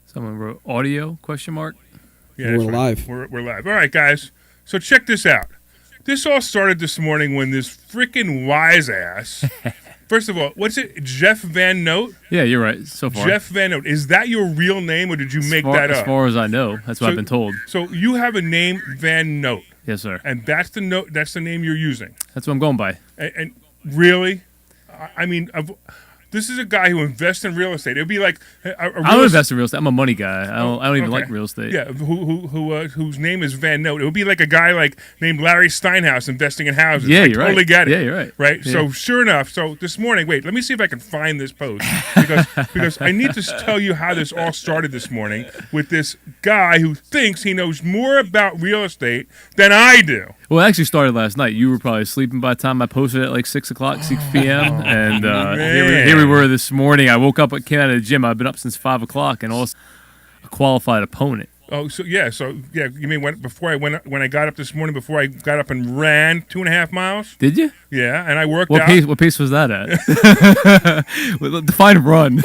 Someone wrote audio question mark. Yeah, we're live. We're live. All right, guys. So check this out. This all started this morning when this freaking wise ass. First of all, what's it? Jeff VanNote? Yeah, you're right. So far, Jeff VanNote. Is that your real name, or did you make that up? As far as I know, that's what I've been told. So you have a name, VanNote. Yes, sir. And that's the note. That's the name you're using. That's what I'm going by. And really, I mean. This is a guy who invests in real estate. It would be like I don't invest in real estate. I'm a money guy. I don't even like real estate. Yeah, whose name is VanNote. It would be like a guy named Larry Steinhouse investing in houses. Yeah, you're totally right. Get it. Yeah, you're right. Right. Yeah. So sure enough. So this morning, wait. Let me see if I can find this post because I need to tell you how this all started this morning with this guy who thinks he knows more about real estate than I do. Well, it actually started last night. You were probably sleeping by the time I posted it at like 6 o'clock, 6 p.m. And here we were this morning. I woke up, came out of the gym. I've been up since 5 o'clock, and also a qualified opponent. Oh, so yeah. You mean when I got up this morning? Before I got up and ran 2.5 miles? Did you? Yeah, and I worked out. What pace was that at? Define run.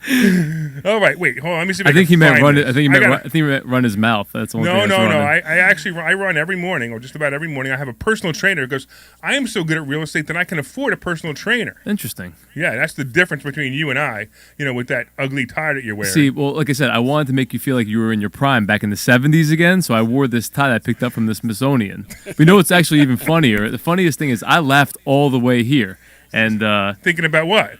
Oh right, wait, hold on. Let me see. If I think he meant run. This. I think he meant run his mouth. That's the only thing. No. I run every morning, or just about every morning. I have a personal trainer because I am so good at real estate that I can afford a personal trainer. Interesting. Yeah, that's the difference between you and I. With that ugly tie that you're wearing. See, well, like I said, I wanted to make you feel like you were in your prime back in the 70s again, so I wore this tie that I picked up from the Smithsonian. But you know what's actually even funnier? The funniest thing is I laughed all the way here, and thinking about what?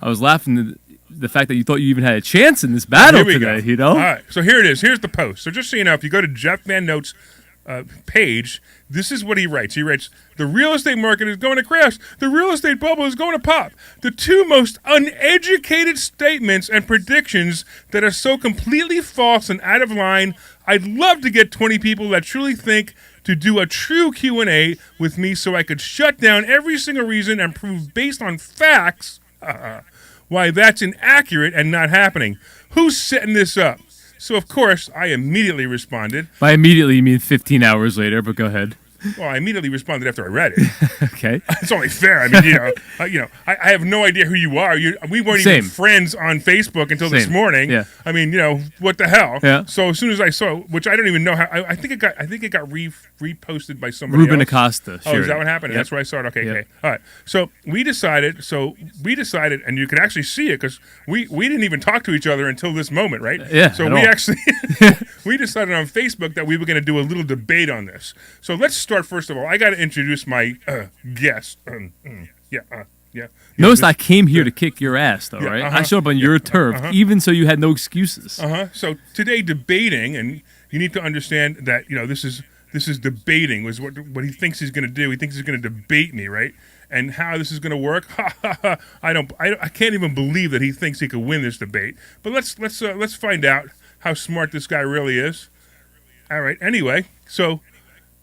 I was laughing. The fact that you thought you even had a chance in this battle today, you know? All right, so here it is. Here's the post. So just so you know, if you go to Jeff VanNote's page, this is what he writes. He writes, the real estate market is going to crash. The real estate bubble is going to pop. The two most uneducated statements and predictions that are so completely false and out of line. I'd love to get 20 people that truly think to do a true Q&A with me so I could shut down every single reason and prove based on facts why that's inaccurate and not happening. Who's setting this up? So, of course, I immediately responded. By immediately, you mean 15 hours later, but go ahead. Well, I immediately responded after I read it. Okay. It's only fair. I mean, I have no idea who you are. We weren't even friends on Facebook until this morning. Yeah. I mean, what the hell? Yeah. So as soon as I saw, which I don't even know how, I think it got reposted by somebody Ruben else. Acosta. Oh, is that what happened? Yep. That's where I saw it. Okay. Okay. All right. So we decided, and you can actually see it because we didn't even talk to each other until this moment, right? Yeah. So we actually we decided on Facebook that we were going to do a little debate on this. So let's start first of all. I got to introduce my guest. Notice I came here to kick your ass, though, right? I showed up on your turf, even so you had no excuses. So today, debating, and you need to understand that this is debating was what he thinks he's going to do. He thinks he's going to debate me, right? And how this is going to work? I can't even believe that he thinks he could win this debate. But let's find out how smart this guy really is. All right. Anyway, so.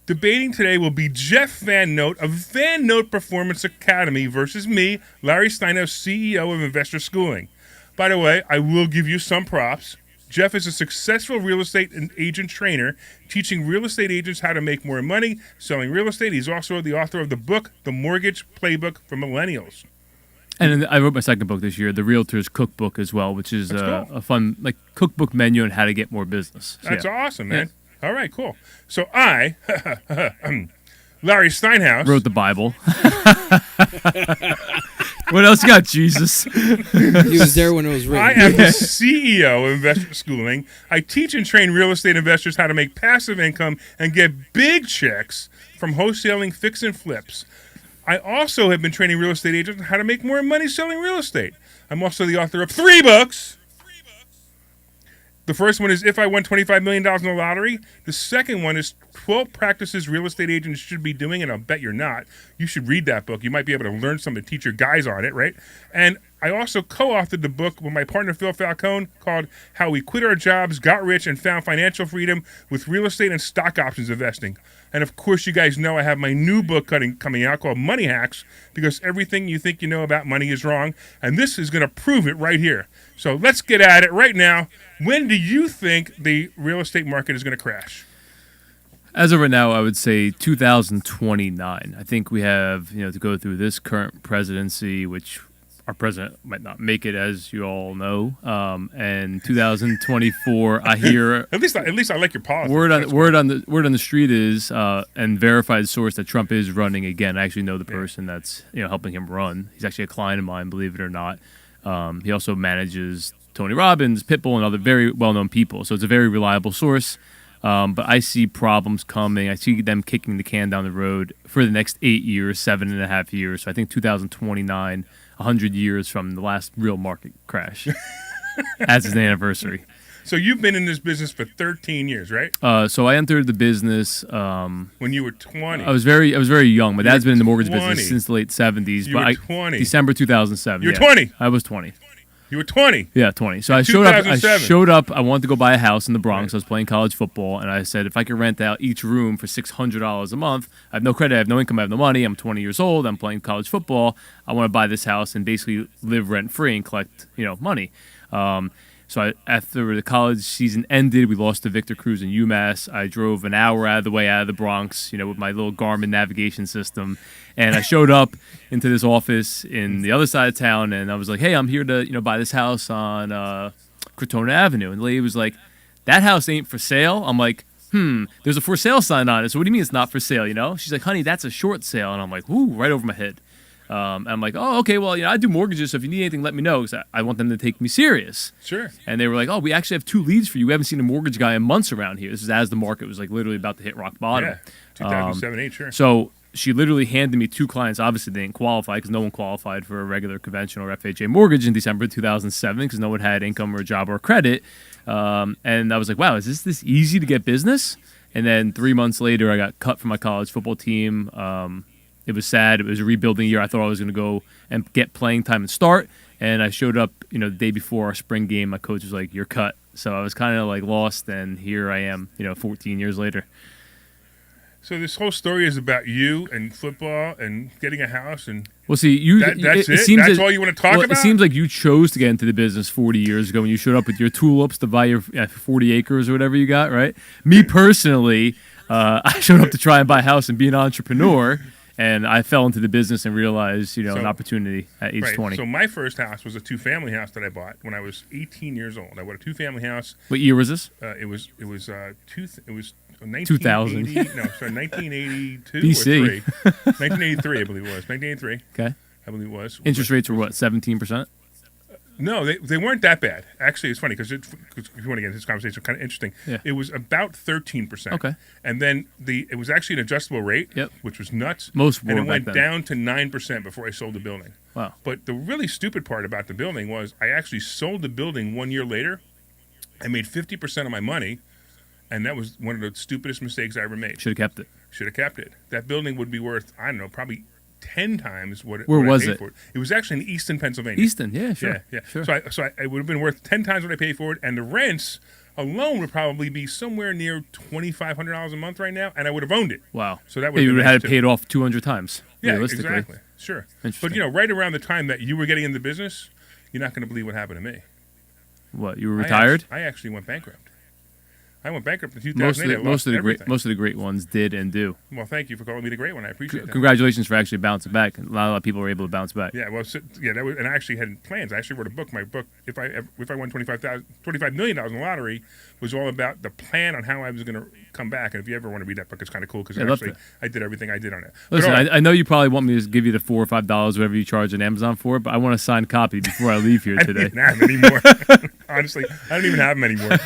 Debating today will be Jeff VanNote of VanNote Performance Academy versus me, Larry Steinhouse, CEO of Investor Schooling. By the way, I will give you some props. Jeff is a successful real estate agent trainer, teaching real estate agents how to make more money selling real estate. He's also the author of the book, The Mortgage Playbook for Millennials. And I wrote my second book this year, The Realtor's Cookbook as well, which is a fun cookbook menu on how to get more business. So, that's awesome, man. Yeah. All right, cool. So I, Larry Steinhouse, wrote the Bible. What else you got, Jesus? He was there when it was written. I am the CEO of Investor Schooling. I teach and train real estate investors how to make passive income and get big checks from wholesaling fix and flips. I also have been training real estate agents on how to make more money selling real estate. I'm also the author of 3 books. The first one is If I Won $25 Million in the Lottery. The second one is 12 Practices Real Estate Agents Should Be Doing, and I'll bet you're not. You should read that book. You might be able to learn something to teach your guys on it, right? And I also co-authored the book with my partner Phil Falcone called How We Quit Our Jobs, Got Rich, and Found Financial Freedom with Real Estate and Stock Options Investing. And of course, you guys know I have my new book coming out called Money Hacks, because everything you think you know about money is wrong. And this is going to prove it right here. So let's get at it right now. When do you think the real estate market is going to crash? As of right now, I would say 2029. I think we have, to go through this current presidency, which our president might not make it, as you all know. And 2024, I hear At least I like your politics. word on the street is and verified source that Trump is running again. I actually know the person that's helping him run. He's actually a client of mine, believe it or not. He also manages Tony Robbins, Pitbull, and other very well-known people. So it's a very reliable source. But I see problems coming. I see them kicking the can down the road for the next 8 years, 7.5 years. So I think 2029, 100 years from the last real market crash as an anniversary. So you've been in this business for 13 years, right? So I entered the business when you were 20. I was very young. My dad's been in the mortgage 20. business since the late 70s. You were 20. December 2007. You were 20. I was 20. You were 20. Yeah, 20. So I 2007. showed up. I wanted to go buy a house in the Bronx. I was playing college football, and I said, if I could rent out each room for $600 a month, I have no credit, I have no income, I have no money. I'm 20 years old. I'm playing college football. I want to buy this house and basically live rent free and collect, money. So after the college season ended, we lost to Victor Cruz in UMass. I drove an hour out of the Bronx, with my little Garmin navigation system. And I showed up into this office in the other side of town, and I was like, hey, I'm here to, buy this house on Crotona Avenue. And the lady was like, that house ain't for sale. I'm like, there's a for sale sign on it. So what do you mean it's not for sale, She's like, honey, that's a short sale. And I'm like, ooh, right over my head. And I'm like, oh, okay, well, I do mortgages, so if you need anything, let me know, because I want them to take me serious. Sure. And they were like, oh, we actually have 2 leads for you. We haven't seen a mortgage guy in months around here. This is as the market was literally about to hit rock bottom. Yeah, 2007, 8, sure. So she literally handed me 2 clients. Obviously, they didn't qualify because no one qualified for a regular conventional or FHA mortgage in December 2007 because no one had income or a job or credit. And I was like, wow, is this easy to get business? And then 3 months later, I got cut from my college football team. It was sad. It was a rebuilding year. I thought I was going to go and get playing time and start. And I showed up, the day before our spring game. My coach was like, you're cut. So I was kind of lost. And here I am, 14 years later. So this whole story is about you and football and getting a house and well, see, that's it. Seems that's all you want to talk about. It seems like you chose to get into the business 40 years ago when you showed up with your tulips to buy your 40 acres or whatever you got, right? Me personally, I showed up to try and buy a house and be an entrepreneur. And I fell into the business and realized, an opportunity at age 20. So my first house was a 2-family house that I bought when I was 18 years old. I bought a 2-family house. What year was this? It was 1980. 2000. No, sorry, 1982 BC. or 3. 1983, I believe it was. 1983. Okay. I believe it was. Interest rates were what, 17%? No, they weren't that bad. Actually, it's funny because if you want to get into this conversation, it's kind of interesting. Yeah. It was about 13%. Okay. And then it was actually an adjustable rate, Yep. which was nuts. Most were and it back went then. down to 9% before I sold the building. Wow. But the really stupid part about the building was I actually sold the building 1 year later. I made 50% of my money, and that was one of the stupidest mistakes I ever made. Should have kept it. Should have kept it. That building would be worth, I don't know, probably 10 times what Where what was I paid it? for it. It was actually in Easton, Pennsylvania. Easton, yeah, sure. Yeah. Sure. So it would have been worth 10 times what I paid for it, and the rents alone would probably be somewhere near $2,500 a month right now, and I would have owned it. Wow. So that would you have would been have nice had it too. paid off 200 times, Yeah, realistically. exactly. Sure. Interesting. But right around the time that you were getting into business, you're not going to believe what happened to me. What, you were retired? I actually went bankrupt. I went bankrupt in 2008. Most of the great ones did and do. Well, thank you for calling me the great one. I appreciate that. Congratulations for actually bouncing back. A lot of people were able to bounce back. Yeah, well, that was, and I actually had plans. I actually wrote a book. My book, if I won $25 million in the lottery, was all about the plan on how I was going to come back. And if you ever want to read that book, it's kind of cool because I did everything I did on it. Listen, I know you probably want me to give you the $4 or $5, whatever you charge on Amazon for it, but I want a signed copy before I leave here today. I don't have them anymore. Honestly, I don't even have them anymore.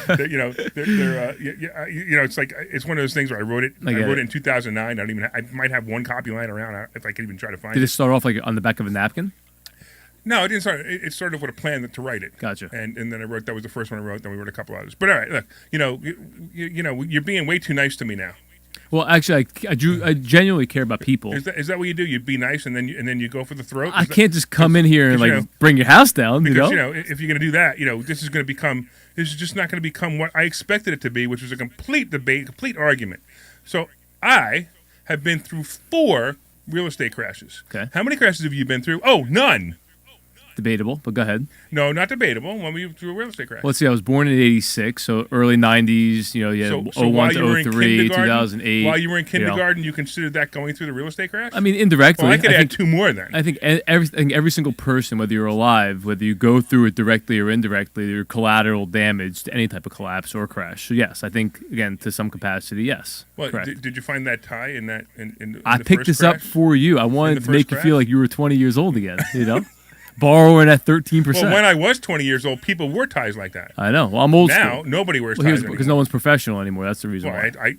It's like it's one of those things where I wrote it. I wrote it in 2009. I might have one copy lying around if I could even try to find it. Did it start off on the back of a napkin? No, it didn't start. It started with a plan to write it. Gotcha. And then I wrote. That was the first one I wrote. Then we wrote a couple others. But all right, look. You're being way too nice to me now. Well, actually, I genuinely care about people. Is that what you do? You be nice, and then you go for the throat. I can't just come in here and bring your house down. Because if you're going to do that, this is going to become. This is just not going to become what I expected it to be, which was a complete debate, complete argument. So I have been through 4 real estate crashes. Okay. How many crashes have you been through? Oh, none. Debatable, but go ahead. No, not debatable. When we through a real estate crash. Let's see. I was born in '86, so early '90s. You had So 01 while you were to in 03, kindergarten, 2008. while you were in kindergarten, you considered that going through the real estate crash? I mean, indirectly. Well, I could I add think, two more then. I think every single person, whether you're alive, whether you go through it directly or indirectly, there's collateral damage to any type of collapse or crash. So yes, I think again to some capacity, yes. Well, correct. did you find that tie in that? In I the picked first this crash? up for you. I wanted the to make first you feel crash? like you were 20 years old again. Borrowing at 13%. Well, when I was 20 years old, people wore ties like that. I know. Well, I'm old Now school. nobody wears Well, ties because no one's professional anymore. That's the reason Well, why.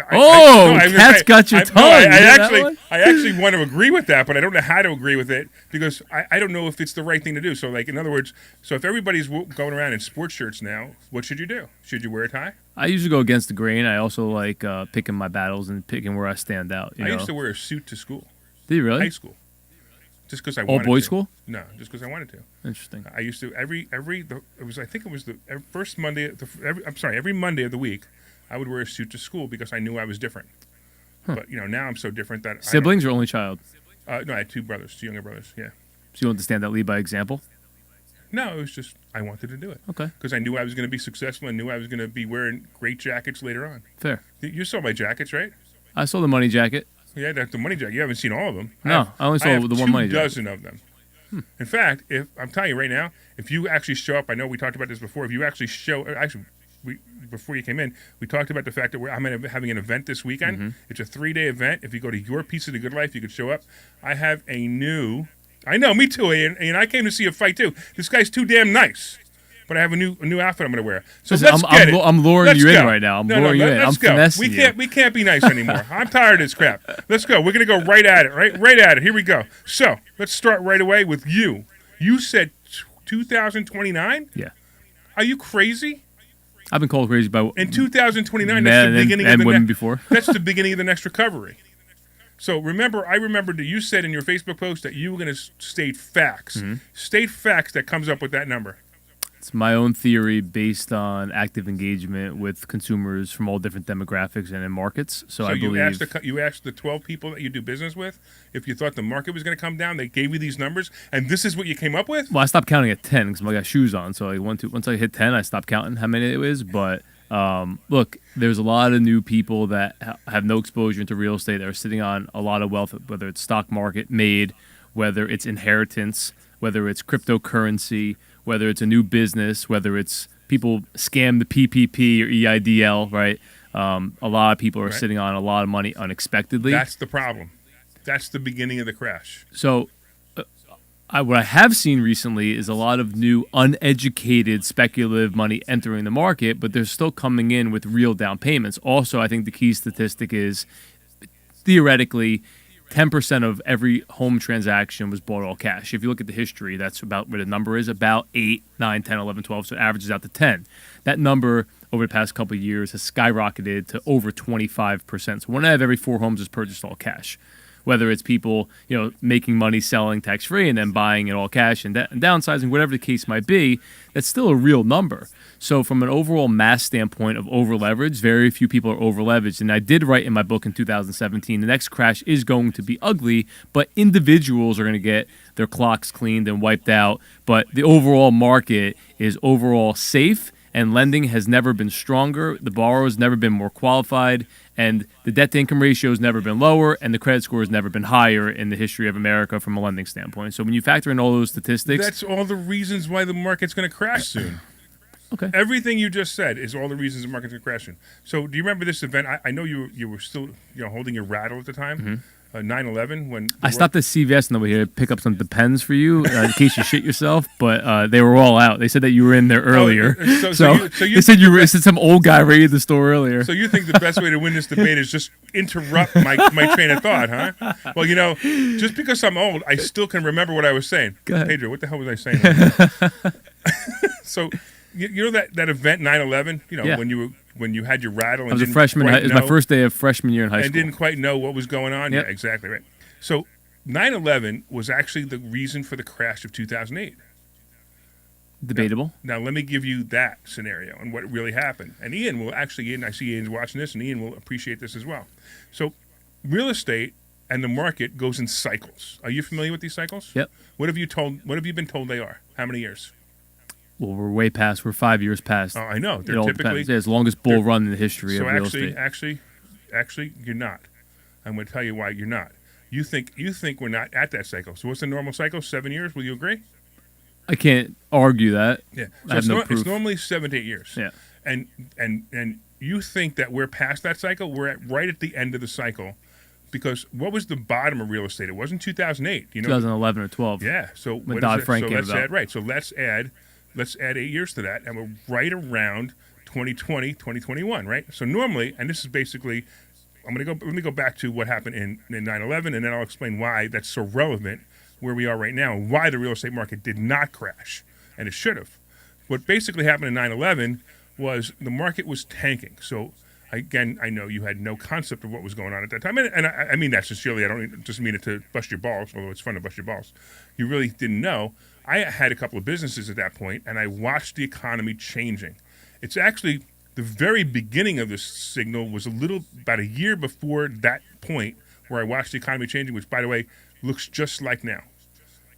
I Cat's got your tongue. You hear that one? I actually want to agree with that, but I don't know how to agree with it because I don't know if it's the right thing to do. So, like in other words, so if everybody's going around in sports shirts now, what should you do? Should you wear a tie? I usually go against the grain. I also like picking my battles and picking where I stand out. I used to wear a suit to school. Did you really? High school. Just because I All wanted boys to. school? No, just because I wanted to. Interesting. I used to every first Monday. Every Monday of the week, I would wear a suit to school because I knew I was different. But now I'm so different that Siblings or only child? No, I had two younger brothers. Yeah. So you want to stand out, lead by example? No, it was just I wanted to do it. Okay. Because I knew I was going to be successful and knew I was going to be wearing great jackets later on. Fair. You saw my jackets, right? I saw the money jacket. Yeah, that's the money jacket. You haven't seen all of them. No, I only saw the one money jacket. 2 dozen of them. In fact, if I'm telling you right now, if you actually show up, I know we talked about this before. If you actually before you came in, we talked about the fact that I'm having an event this weekend. Mm-hmm. It's a 3-day event. If you go to Your Piece of the Good Life, you could show up. I have I know, me too, and I came to see a fight too. This guy's too damn nice. But I have a new outfit I'm going to wear. So Listen, I'm luring let's you go. in right now. I'm luring you in. Let's I'm go. finessing you. We can't be nice anymore. I'm tired of this crap. Let's go. We're going to go right at it. Right at it. Here we go. So let's start right away with you. You said 2029? Yeah. Are you crazy? I've been called crazy by In 2029, men that's the beginning and of the women before. That's the beginning of the next recovery. So I remember that you said in your Facebook post that you were going to state facts. Mm-hmm. State facts that comes up with that number. It's my own theory based on active engagement with consumers from all different demographics and in markets. So I believe you asked the 12 people that you do business with if you thought the market was going to come down. They gave you these numbers, and this is what you came up with? Well, I stopped counting at 10 because I got shoes on. So once I hit 10, I stopped counting how many it was. But look, there's a lot of new people that have no exposure into real estate that are sitting on a lot of wealth, whether it's stock market made, whether it's inheritance, whether it's cryptocurrency, whether it's a new business, whether it's people scam the PPP or EIDL, right? A lot of people are sitting on a lot of money unexpectedly. That's the problem. That's the beginning of the crash. So what I have seen recently is a lot of new uneducated speculative money entering the market, but they're still coming in with real down payments. Also, I think the key statistic is theoretically 10% of every home transaction was bought all cash. If you look at the history, that's about where the number is, about 8, 9, 10, 11, 12, so it averages out to 10. That number over the past couple of years has skyrocketed to over 25%. So 1 out of every 4 homes is purchased all cash. Whether it's people, making money selling tax-free and then buying it all cash and downsizing, whatever the case might be, that's still a real number. So from an overall mass standpoint of over-leverage, very few people are over-leveraged. And I did write in my book in 2017, the next crash is going to be ugly, but individuals are going to get their clocks cleaned and wiped out. But the overall market is overall safe, and lending has never been stronger. The borrower has never been more qualified, and the debt-to-income ratio has never been lower, and the credit score has never been higher in the history of America from a lending standpoint. So when you factor in all those statistics... That's all the reasons why the market's going to crash soon. Okay. Everything you just said is all the reasons the market's going to crash soon. So do you remember this event? I know you were still holding your rattle at the time. Mm-hmm. 9/11 when I stopped at CVS over here to pick up some Depends for you in case you shit yourself, but they were all out. They said that you were in there earlier. They said you said some old guy raided the store earlier. So you think the best way to win this debate is just interrupt my train of thought, huh? Well, just because I'm old, I still can remember what I was saying. Go ahead. Pedro, what the hell was I saying? So you know that event 9/11, Yeah. when you had your rattle and I was a didn't freshman. quite It was my know- first day of freshman year in high and school. didn't quite know what was going on. Yep. Yeah, exactly right. So 9/11 was actually the reason for the crash of 2008. Debatable. Now let me give you that scenario and what really happened. And Ian, I see Ian's watching this, and Ian will appreciate this as well. So real estate and the market goes in cycles. Are you familiar with these cycles? Yep. What have you been told they are? How many years? Well, we're way past. We're 5 years past. Oh, I know. It They're all typically depends. Yeah, it's the longest bull run in the history of real estate. Actually, you're not. I'm going to tell you why you're not. You think we're not at that cycle. So what's the normal cycle? 7 years? Will you agree? I can't argue that. Yeah. I So have no proof. it's normally 7 to 8 years. Yeah. And you think that we're past that cycle? We're right at the end of the cycle, because what was the bottom of real estate? It wasn't 2008. 2011 or 12. Yeah. So When what is Dodd-Frank it? So came let's about. add right. So let's add 8 years to that, and we're right around 2020, 2021, right? So normally, and this is basically, let me go back to what happened in 9/11, and then I'll explain why that's so relevant where we are right now and why the real estate market did not crash, and it should have. What basically happened in 9/11 was the market was tanking. So again, I know you had no concept of what was going on at that time, and I mean that sincerely. I don't just mean it to bust your balls, although it's fun to bust your balls. You really didn't know. I had a couple of businesses at that point, and I watched the economy changing. It's actually the very beginning of this signal was about a year before that point where I watched the economy changing, which, by the way, looks just like now.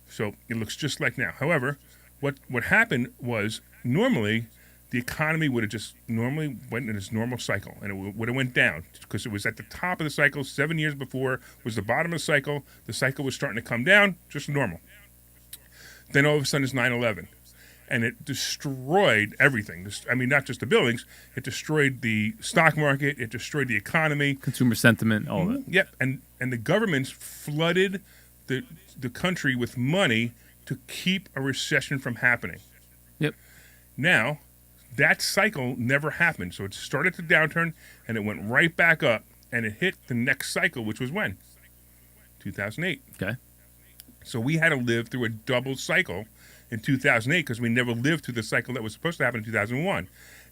So it looks just like now. However, what happened was normally the economy would have just normally went in its normal cycle, and it would have went down because it was at the top of the cycle. 7 years before was the bottom of the cycle. The cycle was starting to come down, just normal. Then all of a sudden it's 9/11, and it destroyed everything. I mean, not just the buildings. It destroyed the stock market. It destroyed the economy. Consumer sentiment, all of it. Yep, and the governments flooded the country with money to keep a recession from happening. Yep. Now, that cycle never happened. So it started to downturn, and it went right back up, and it hit the next cycle, which was when? 2008. Okay. So we had to live through a double cycle in 2008 because we never lived through the cycle that was supposed to happen in 2001.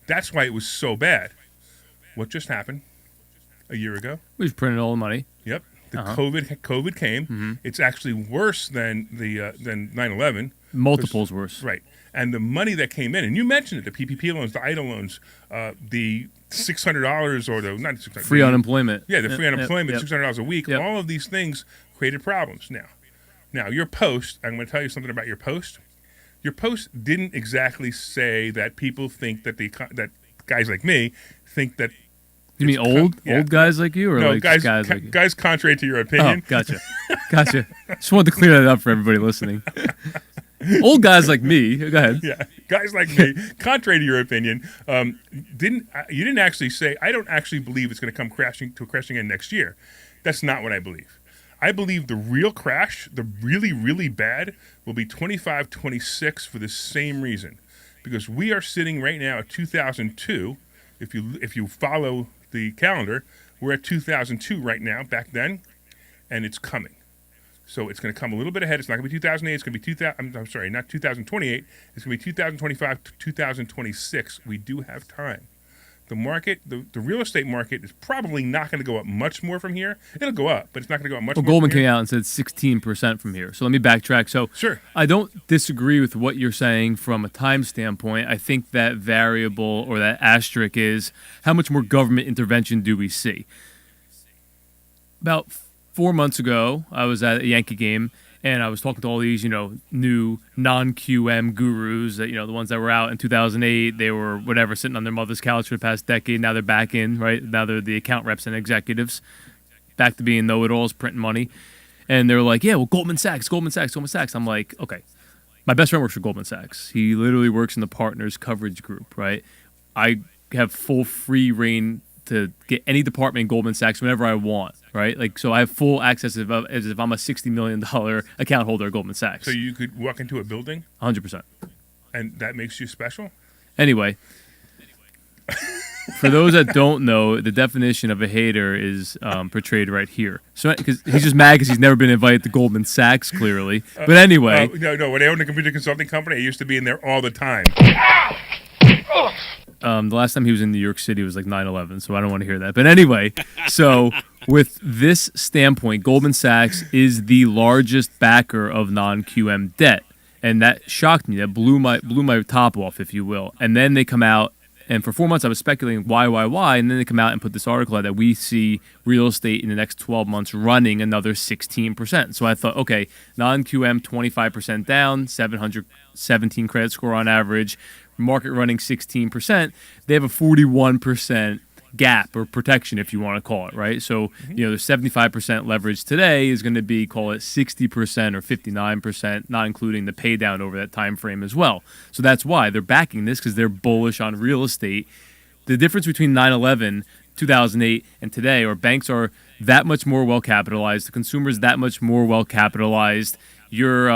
That's why it was so bad. What just happened a year ago? We just printed all the money. Yep. COVID came. Mm-hmm. It's actually worse than 9/11. Multiples worse. Right. And the money that came in, and you mentioned it, the PPP loans, the EIDL loans, the $600 or the, not $600. Free unemployment. Yeah, the free unemployment, Yep. $600 a week. Yep. All of these things created problems. Now, your post, I'm going to tell you something about your post. Your post didn't exactly say that people think that that guys like me think that. You mean old guys like you, or no, like guys like you? guys contrary to your opinion. Oh, gotcha. Just wanted to clear that up for everybody listening. Old guys like me. Go ahead. Yeah, guys like me, contrary to your opinion, you didn't actually say, I don't actually believe it's going to come crashing in next year. That's not what I believe. I believe the real crash, the really, really bad, will be 25, 26 for the same reason. Because we are sitting right now at 2002. If you follow the calendar, we're at 2002 right now, back then, and it's coming. So it's going to come a little bit ahead. It's not going to be 2008. It's going to be I'm sorry, not 2028. It's going to be 2025 to 2026. We do have time. The market, the real estate market, is probably not going to go up much more from here. It'll go up, but it's not going to go up much more. Goldman from here. came out and said 16% from here. So let me backtrack. So Sure. I don't disagree with what you're saying from a time standpoint. I think that variable or that asterisk is how much more government intervention do we see? About 4 months ago, I was at a Yankee game, and I was talking to all these, new non-QM gurus that, the ones that were out in 2008. They were whatever, sitting on their mother's couch for the past decade. Now they're back in, right? Now they're the account reps and executives, back to being know-it-alls, printing money. And they were like, yeah, well, Goldman Sachs. I'm like, okay. My best friend works for Goldman Sachs. He literally works in the partners coverage group, right? I have full free reign to get any department in Goldman Sachs whenever I want, right? Like, so I have full access as if I'm a $60 million account holder at Goldman Sachs. So you could walk into a building? 100%. And that makes you special? Anyway, for those that don't know, the definition of a hater is portrayed right here. So, because he's just mad because he's never been invited to Goldman Sachs, clearly. But anyway. No, when I owned a computer consulting company, I used to be in there all the time. The last time he was in New York City was like 9/11, so I don't want to hear that. But anyway, so with this standpoint, Goldman Sachs is the largest backer of non-QM debt, and that shocked me. That blew my top off, if you will. And then they come out And for 4 months, I was speculating why, and then they come out and put this article out that we see real estate in the next 12 months running another 16%. So I thought, okay, non-QM 25% down, 717 credit score on average, market running 16%. They have a 41% gap or protection, if you want to call it, right? So, the 75% leverage today is going to be, call it 60% or 59%, not including the pay down over that time frame as well. So that's why they're backing this, because they're bullish on real estate. The difference between 9/11, 2008, and today are banks are that much more well capitalized. The consumer's that much more well capitalized. You're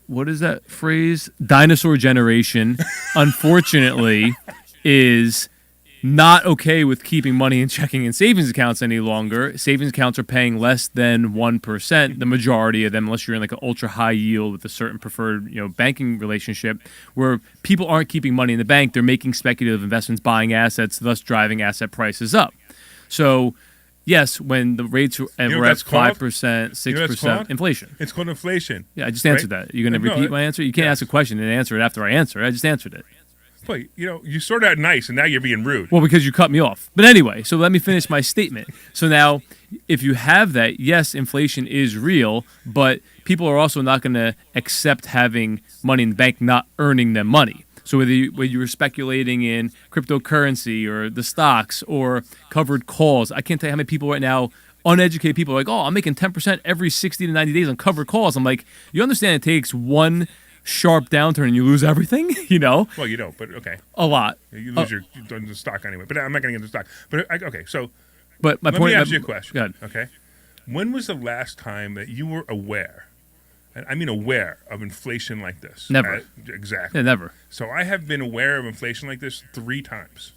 what is that phrase? Dinosaur generation, unfortunately, is not okay with keeping money in checking and savings accounts any longer. Savings accounts are paying less than 1%, the majority of them, unless you're in like an ultra high yield with a certain preferred, banking relationship, where people aren't keeping money in the bank. They're making speculative investments, buying assets, thus driving asset prices up. So, yes, when the rates were at 5%, 6%, inflation. It's called inflation. Yeah, I just answered that. You're going to repeat my answer? You can't ask a question and answer it after I answer it. I just answered it. Wait, you started out nice, and now you're being rude. Well, because you cut me off. But anyway, so let me finish my statement. So now, if you have that, yes, inflation is real, but people are also not going to accept having money in the bank not earning them money. So whether you were speculating in cryptocurrency or the stocks or covered calls, I can't tell you how many people right now, uneducated people, are like, oh, I'm making 10% every 60 to 90 days on covered calls. I'm like, you understand it takes one sharp downturn and you lose everything, Well, you don't, but okay. A lot. You lose your stock anyway, but I'm not going to get into stock. But okay, so but my let point, me ask you a question. Go ahead. Okay. When was the last time that you were aware, and I mean aware, of inflation like this? Never. Exactly. Yeah, never. So I have been aware of inflation like this 3 times.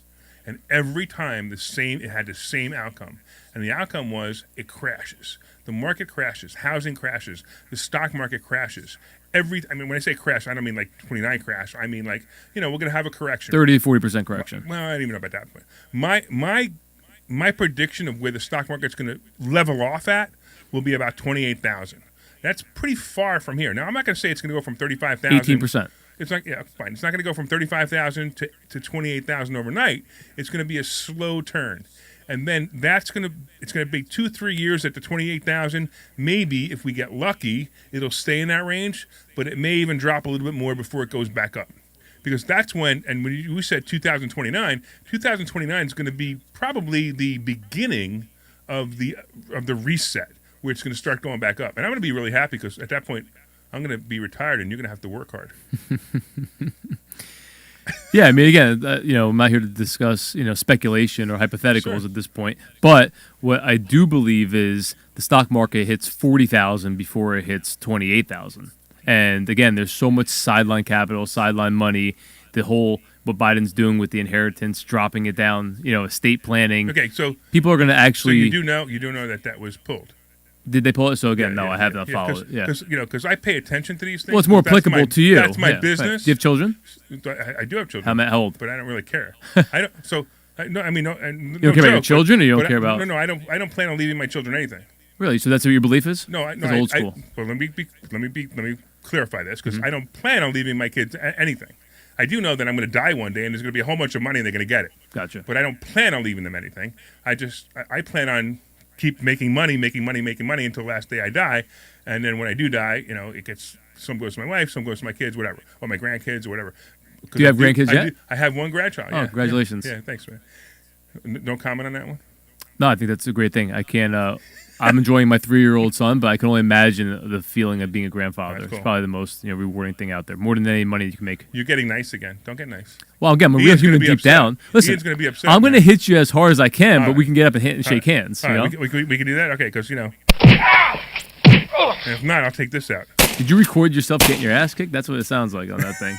And every time it had the same outcome. And the outcome was it crashes. The market crashes, housing crashes, the stock market crashes. When I say crash, I don't mean like 29 crash. I mean like, we're going to have a correction. 30 to 40% correction. Well, I don't even know about that. But my prediction of where the stock market's going to level off at will be about 28,000. That's pretty far from here. Now, I'm not going to say it's going to go from 35,000. 18%. It's not, fine. It's not going to go from 35,000 to 28,000 overnight. It's going to be a slow turn. And then it's going to be 2-3 years at the 28,000. Maybe if we get lucky, it'll stay in that range, but it may even drop a little bit more before it goes back up. Because that's when we said 2029 is going to be probably the beginning of the reset, where it's going to start going back up. And I'm going to be really happy because at that point, I'm going to be retired and you're going to have to work hard. Yeah, I mean, again, I'm not here to discuss, speculation or hypotheticals at this point. But what I do believe is the stock market hits 40,000 before it hits 28,000. And again, there's so much sideline capital, sideline money. The whole what Biden's doing with the inheritance, dropping it down, estate planning. Okay, so people are going to actually. So you do know that was pulled. Did they pull it? So again, I have not followed it. Yeah, because I pay attention to these things. Well, it's more applicable to you. That's my business. Right. Do you have children? I do have children. How old? But I don't really care. I don't. So no, I mean no. You don't care about your children, or you don't care about? No, I don't plan on leaving my children anything. Really? So that's what your belief is? No, it's old school. Well, let me clarify this because I don't plan on leaving my kids anything. I do know that I'm going to die one day, and there's going to be a whole bunch of money, and they're going to get it. Gotcha. But I don't plan on leaving them anything. I plan on keep making money until the last day I die, and then when I do die, it gets some goes to my wife, some goes to my kids, whatever, or my grandkids, or whatever. Do you have grandkids yet? I have one grandchild. Oh, congratulations! Yeah, thanks, man. No comment on that one. No, I think that's a great thing. I can't. I'm enjoying my 3-year-old son, but I can only imagine the feeling of being a grandfather. Cool. It's probably the most rewarding thing out there, more than any money you can make. You're getting nice again. Don't get nice. Well, again, I'm a real human deep down. Listen, Ian's going to be upset. I'm going to hit you as hard as I can, but we can get up and shake hands. All right, we can do that? Okay, because, and if not, I'll take this out. Did you record yourself getting your ass kicked? That's what it sounds like on that thing.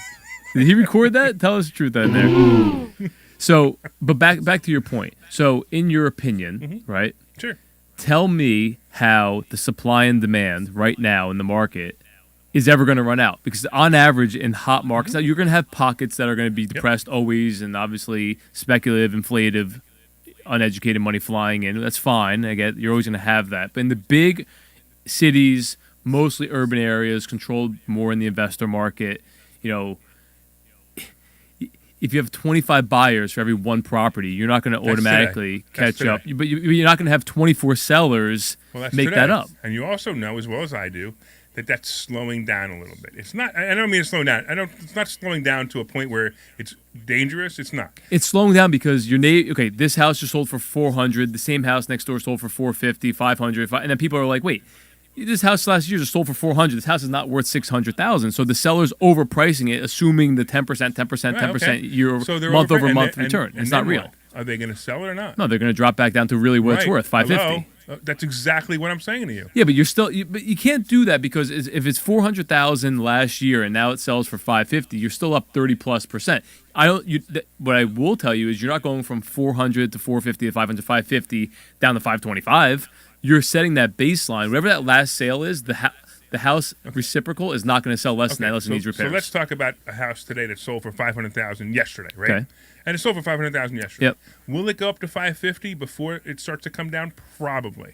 Did he record that? Tell us the truth out there. So, but back to your point. So, in your opinion, right? Sure. Tell me how the supply and demand right now in the market is ever going to run out. Because on average, in hot markets, now you're going to have pockets that are going to be depressed always, and obviously speculative, inflative, uneducated money flying in. That's fine. I get you're always going to have that. But in the big cities, mostly urban areas, controlled more in the investor market, if you have 25 buyers for every one property, you're not going to automatically catch up. But you're not going to have 24 sellers make that up. And you also know, as well as I do, that that's slowing down a little bit. It's not. I don't mean to slow down. It's not slowing down to a point where it's dangerous. It's not. It's slowing down because this house just sold for 400. The same house next door sold for 450, 500, and then people are like, wait. This house last year just sold for 400. This house is not worth 600,000. So the seller's overpricing it, assuming the 10%, 10% year month over month return. It's not real. What? Are they going to sell it or not? No, they're going to drop back down to really what it's worth, 550. That's exactly what I'm saying to you. Yeah, but but you can't do that because if it's 400,000 last year and now it sells for 550, you're still up 30+%. What I will tell you is you're not going from 400 to 450 to 500 to 550 down to 525. You're setting that baseline. Whatever that last sale is, the house reciprocal is not going to sell less than that unless it needs repairs. So let's talk about a house today that sold for $500,000 yesterday, right? Okay. And it sold for $500,000 yesterday. Yep. Will it go up to $550 before it starts to come down? Probably.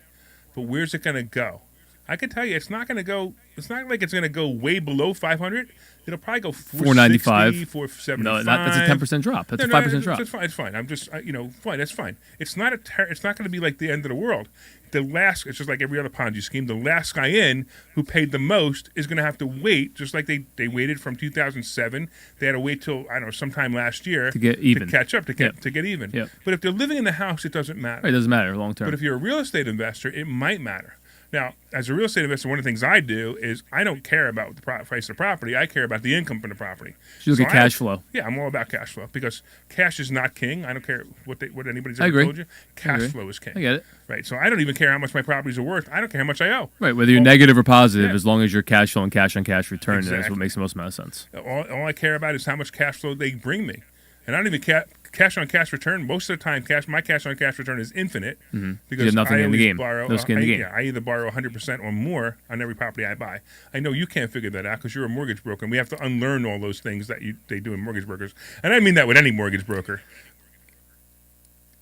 But where's it going to go? I can tell you, it's not going to go. It's not like it's going to go way below 500. It'll probably go 495, 475. No, that's a 10% drop. That's a 5% drop. It's fine. It's fine. I'm just, fine. That's fine. It's not it's not going to be like the end of the world. It's just like every other Ponzi scheme. The last guy in who paid the most is going to have to wait, just like they waited from 2007. They had to wait till sometime last year to get even, to catch up, to get even. Yep. But if they're living in the house, it doesn't matter. Right, it doesn't matter long term. But if you're a real estate investor, it might matter. Now, as a real estate investor, one of the things I do is I don't care about the price of the property. I care about the income from the property. So you look at cash flow. Yeah, I'm all about cash flow because cash is not king. I don't care what anybody's ever told you. Cash flow is king. I get it. Right, so I don't even care how much my properties are worth. I don't care how much I owe. Right, whether you're negative or positive, as long as you're cash flow and cash on cash return, that's what makes the most amount of sense. All I care about is how much cash flow they bring me. And I don't even cash on cash return. Most of the time, my cash on cash return is infinite because you have nothing in the game. No skin in the game. Yeah, I either borrow 100% or more on every property I buy. I know you can't figure that out because you're a mortgage broker, and we have to unlearn all those things that they do in mortgage brokers. And I mean that with any mortgage broker.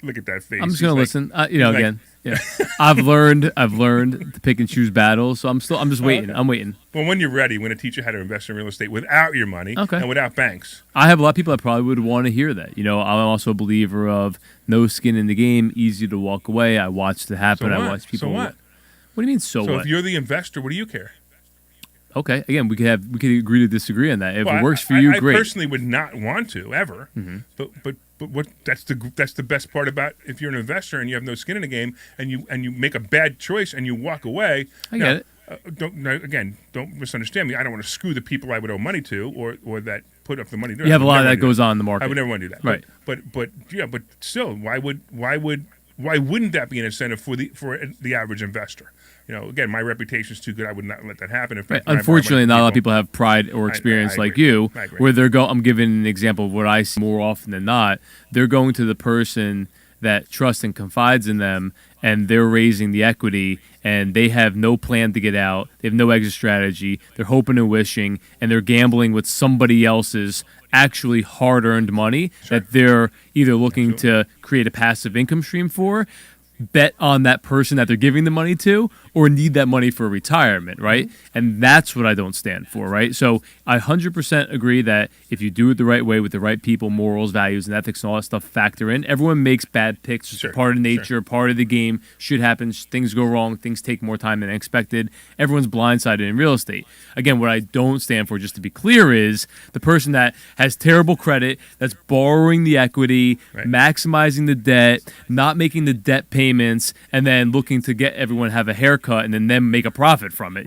Look at that face. I'm just going to listen. Again, yeah. I've learned to pick and choose battles, so I'm just waiting. I'm waiting. Well, when you're ready, we're going to teach you how to invest in real estate without your money and without banks. I have a lot of people that probably would want to hear that. I'm also a believer of no skin in the game, easy to walk away. I watched it happen. I watched people. So what? What do you mean? So what? So if you're the investor, what do you care? Okay. Again, we could agree to disagree on that. If it works for you, great. I personally would not want to ever, but what that's the best part about if you're an investor and you have no skin in the game and you make a bad choice and you walk away. I get it. Don't misunderstand me. I don't want to screw the people I would owe money to or that put up the money. You have a lot of that goes on in the market. I would never want to do that. Right. But still, why wouldn't that be an incentive for the average investor? Again, my reputation is too good. I would not let that happen. In fact, unfortunately, not a lot of people have pride or experience like you, where I'm giving an example of what I see more often than not. They're going to the person that trusts and confides in them, and they're raising the equity, and they have no plan to get out. They have no exit strategy. They're hoping and wishing, and they're gambling with somebody else's actually hard-earned money that they're either looking to create a passive income stream for, bet on that person that they're giving the money to, or need that money for retirement, right? And that's what I don't stand for, right? So I 100% agree that if you do it the right way with the right people, morals, values, and ethics and all that stuff factor in, everyone makes bad picks. It's part of nature, part of the game. Shit happens. Things go wrong. Things take more time than expected. Everyone's blindsided in real estate. Again, what I don't stand for, just to be clear, is the person that has terrible credit, that's borrowing the equity, maximizing the debt, not making the debt payments, and then looking to get everyone to have a haircut and then them make a profit from it.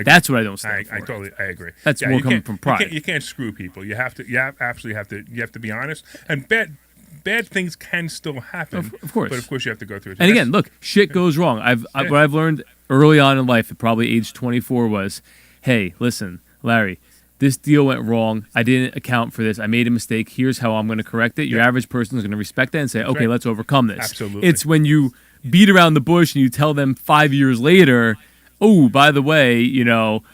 That's what I don't stand for. I agree. That's more coming from pride. You can't screw people. You have to be honest. And bad things can still happen. Of course. But of course you have to go through it. And again, look, shit goes wrong. What I've learned early on in life, at probably age 24, was, hey, listen, Larry, this deal went wrong. I didn't account for this. I made a mistake. Here's how I'm going to correct it. Your average person is going to respect that and say, okay, let's overcome this. Absolutely. It's when you beat around the bush and you tell them 5 years later, oh, by the way,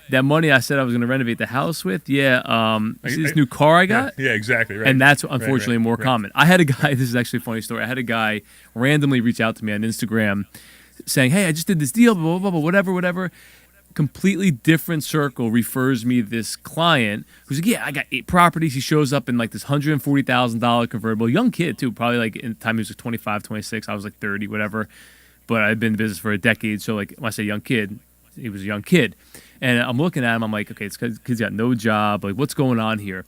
that money I said I was going to renovate the house with, see this new car I got? Yeah, exactly. Right. And that's unfortunately more common. I had a guy, this is actually a funny story, I had a guy randomly reach out to me on Instagram saying, hey, I just did this deal, blah, blah, blah, whatever. completely different circle refers me this client who's like, yeah, I got 8 properties. He shows up in like this $140,000 convertible, young kid too, probably like in the time he was like 25, 26. I was like 30, whatever. But I've been in business for a decade. So like when I say young kid, he was a young kid. And I'm looking at him, I'm like, okay, it's because he's got no job. Like, what's going on here?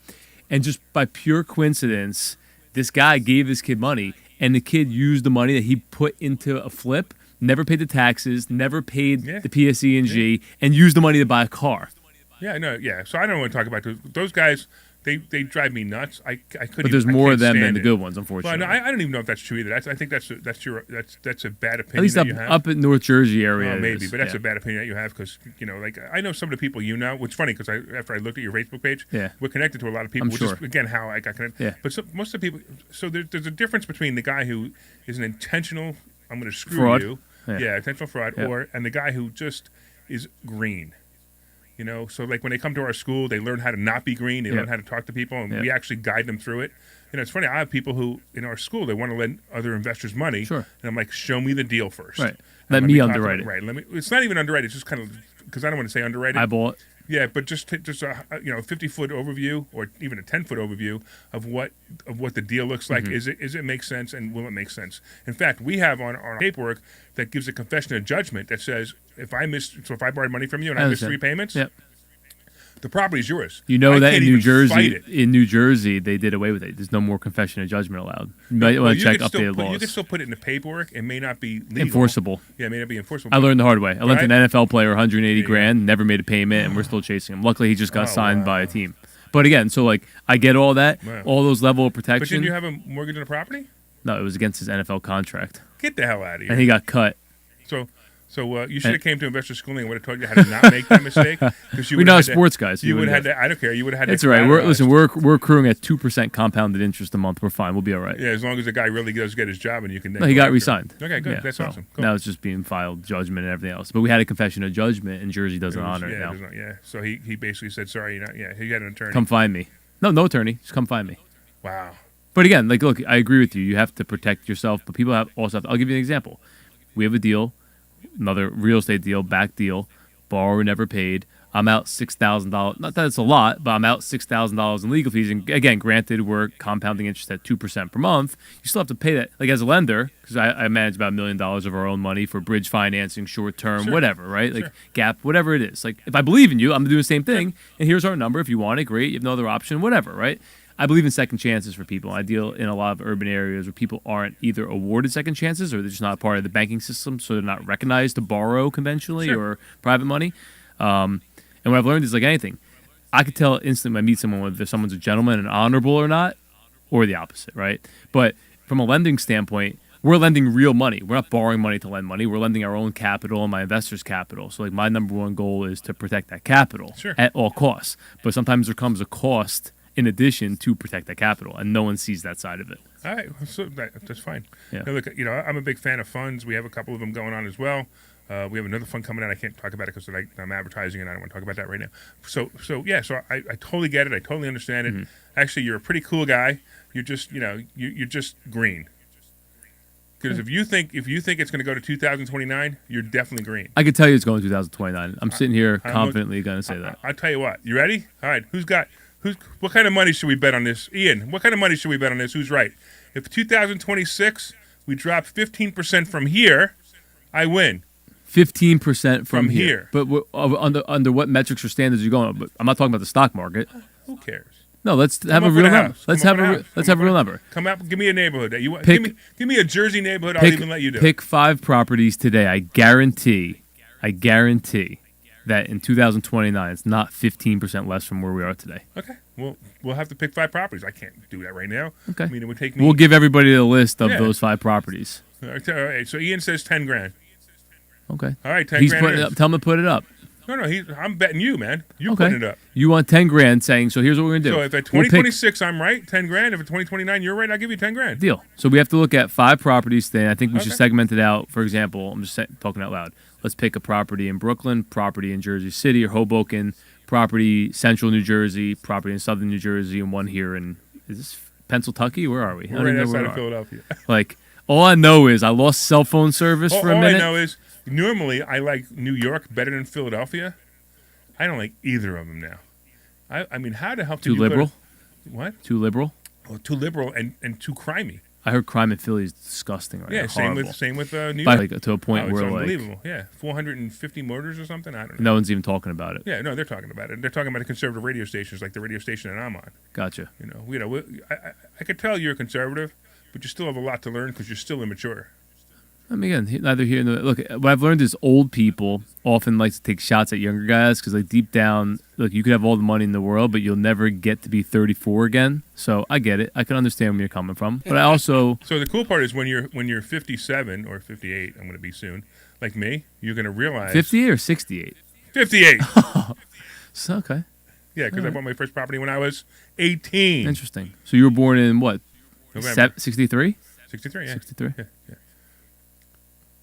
And just by pure coincidence, this guy gave this kid money, and the kid used the money that he put into a flip, never paid the taxes, never paid the PSE&G, and used the money to buy a car. Yeah, no, yeah. So I don't want to talk about those guys. They drive me nuts. I couldn't. But there's more of them than the good ones, unfortunately. Well, no, I don't even know if that's true either. I think that's a bad opinion. At least that you have. up in North Jersey area. Maybe, but that's a bad opinion that you have because like I know some of the people which is funny because after I looked at your Facebook page, we're connected to a lot of people. I'm sure. Which is again how I got connected. Yeah. But most of the people. So there's a difference between the guy who is an intentional, I'm going to screw fraud. you, intentional fraud, and the guy who just is green. So like when they come to our school, they learn how to not be green. They learn how to talk to people, and we actually guide them through it. It's funny. I have people who in our school they want to lend other investors money, and I'm like, show me the deal first. Right. Let me underwrite it. Right. It's not even underwrite. It's just kind of because I don't want to say underwrite it. Eyeball it. Yeah, but just a 50-foot overview or even a 10-foot overview of what the deal looks like. Mm-hmm. Is it make sense and will it make sense? In fact, we have on our paperwork that gives a confession of judgment that says if I borrowed money from you and I missed 3 payments, the property is yours. You know that in New Jersey, they did away with it. There's no more confession of judgment allowed. You might want to check updated laws. You can still put it in the paperwork. It may not be legal. Enforceable. Yeah, it may not be enforceable. I learned the hard way. I lent an NFL player 180 grand, never made a payment, and we're still chasing him. Luckily, he just got signed by a team. But again, so like I get all that, all those level of protection. But didn't you have a mortgage on the property? No, it was against his NFL contract. Get the hell out of here. And he got cut. So you should have came to investor schooling and would have told you how to not make that mistake. We're not sports guys. You would have had to. I don't care. You would have had. It's all right. We're accruing at 2% compounded interest a month. We're fine. We'll be all right. Yeah, as long as the guy really does get his job and you can. No, he got re-signed. Okay, good. That's awesome. Cool. Now it's just being filed judgment and everything else. But we had a confession of judgment, and Jersey doesn't honor it now. So he basically said, sorry, he got an attorney. Come find me. No attorney. Just come find me. Wow. But again, like, look, I agree with you. You have to protect yourself, but people also have to. I'll give you an example. We have a deal. Another real estate deal, back deal, borrower never paid. I'm out $6,000. Not that it's a lot, but I'm out $6,000 in legal fees. And again, granted, we're compounding interest at 2% per month. You still have to pay that, like as a lender, because I manage about $1 million of our own money for bridge financing, short term, whatever, right? Like gap, whatever it is. Like if I believe in you, I'm doing the same thing. And here's our number. If you want it, great. You have no other option, whatever, right? I believe in second chances for people. I deal in a lot of urban areas where people aren't either awarded second chances or they're just not a part of the banking system, so they're not recognized to borrow conventionally or private money. And what I've learned is like anything. I could tell instantly when I meet someone whether someone's a gentleman and honorable or not, or the opposite, right? But from a lending standpoint, we're lending real money. We're not borrowing money to lend money. We're lending our own capital and my investors' capital. So like my number one goal is to protect that capital at all costs. But sometimes there comes a cost in addition to protect that capital, and no one sees that side of it. All right, so that's fine. Yeah. Now, look, I'm a big fan of funds. We have a couple of them going on as well. We have another fund coming out. I can't talk about it because I'm advertising, and I don't want to talk about that right now. So I totally get it. I totally understand it. Actually, you're a pretty cool guy. You're just, you're just green. Because if you think it's going to go to 2029, you're definitely green. I could tell you it's going to 2029. I'm sitting here confidently going to say that. I'll tell you what. You ready? All right. What kind of money should we bet on this? Ian, what kind of money should we bet on this? Who's right? If 2026, we drop 15% from here, I win. 15% from here. But under what metrics or standards are you going? But I'm not talking about the stock market. Who cares? No, let's have a real number. Let's have a real number. Come out, give me a neighborhood. Give me a Jersey neighborhood. I'll even let you do. Pick 5 properties today. I guarantee that in 2029, it's not 15% less from where we are today. Okay. Well, we'll have to pick 5 properties. I can't do that right now. Okay. I mean, it would take me. We'll give everybody a list of those 5 properties. All right. So Ian says 10 grand. Okay. All right, 10 grand. Tell him to put it up. No, I'm betting you, man. You're putting it up. You want 10 grand saying, so here's what we're going to do. So if at 2026 I'm right, 10 grand. If at 2029 you're right, I'll give you 10 grand. Deal. So we have to look at 5 properties then. I think we should segment it out. For example, I'm just talking out loud. Let's pick a property in Brooklyn, property in Jersey City or Hoboken, property central New Jersey, property in southern New Jersey, and one here in, is this Pennsylvania? Where are we? We're right outside of Philadelphia. Like All I know is I lost cell phone service for a All I minute. know is normally I like New York better than Philadelphia. I don't like either of them now. I mean, how the hell did Too you liberal? What? Too liberal? Well, too liberal and too crimey. I heard crime in Philly is disgusting right Yeah, now. same Horrible. with New By, York. like, to a point It's where like unbelievable. Yeah, 450 murders or something. I don't know. no one's even talking about it. Yeah, no, they're talking about it. They're talking about the conservative radio stations, like the radio station that I'm on. Gotcha. I could tell you're a conservative, but you still have a lot to learn because you're still immature. I mean, again, neither here nor there. Look, what I've learned is old people often like to take shots at younger guys because, like, deep down, look, you could have all the money in the world, but you'll never get to be 34 again. So I get it. I can understand where you're coming from. But I also... So the cool part is when you're 57 or 58, I'm going to be soon, like me, you're going to realize... 58 or 68? 58! So, okay. Yeah, because I bought my first property when I was 18. Interesting. So you were born in what? November. 63? 63, yeah. 63. Yeah.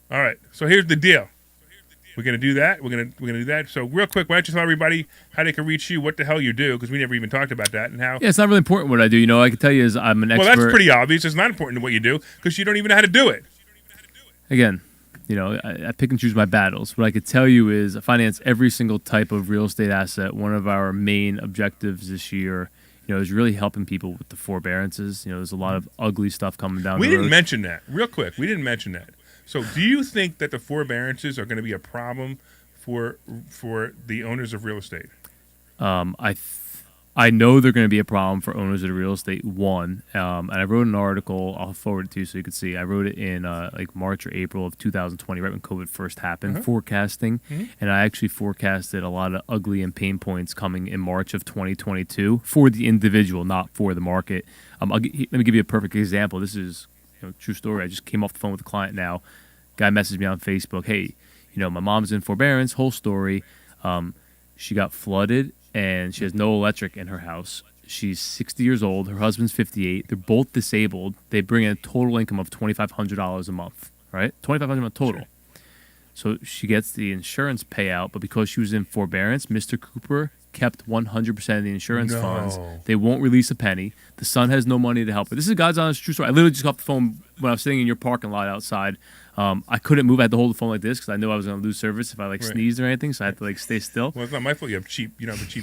All right, so here's the deal. We're gonna do that. We're gonna do that. So real quick, why don't you tell everybody how they can reach you, what the hell you do, because we never even talked about that, and how. Yeah, it's not really important what I do. You know, I can tell you is I'm an expert. Well, that's pretty obvious. It's not important what you do because you don't even know how to do it. Again, you know, I pick and choose my battles. What I could tell you is I finance every single type of real estate asset. One of our main objectives this year, you know, is really helping people with the forbearances. You know, there's a lot of ugly stuff coming down We the road. didn't mention that. Real quick, we didn't mention that. So do you think that the forbearances are going to be a problem for the owners of real estate? I know they're going to be a problem for owners of the real estate. One, and I wrote an article. I'll forward it to you so you can see. I wrote it in like March or April of 2020, right when COVID first happened, forecasting. And I actually forecasted a lot of ugly and pain points coming in March of 2022 for the individual, not for the market. Let me give you a perfect example. This is true story. I just came off the phone with a client now. Guy messaged me on Facebook. Hey, my mom's in forbearance. Whole story. She got flooded and she has no electric in her house. She's 60 years old. Her husband's 58. They're both disabled. They bring in a total income of $2,500 a month. Right, $2,500 a month total. Sure. So she gets the insurance payout, but because she was in forbearance, Mr. Cooper kept 100% of the insurance funds. They won't release a penny. The son has no money to help her. This is a God's honest true story. I literally just got off the phone when I was sitting in your parking lot outside. I couldn't move. I had to hold the phone like this because I knew I was going to lose service if I sneezed or anything. So I had to stay still. Well, it's not my fault. You have a cheap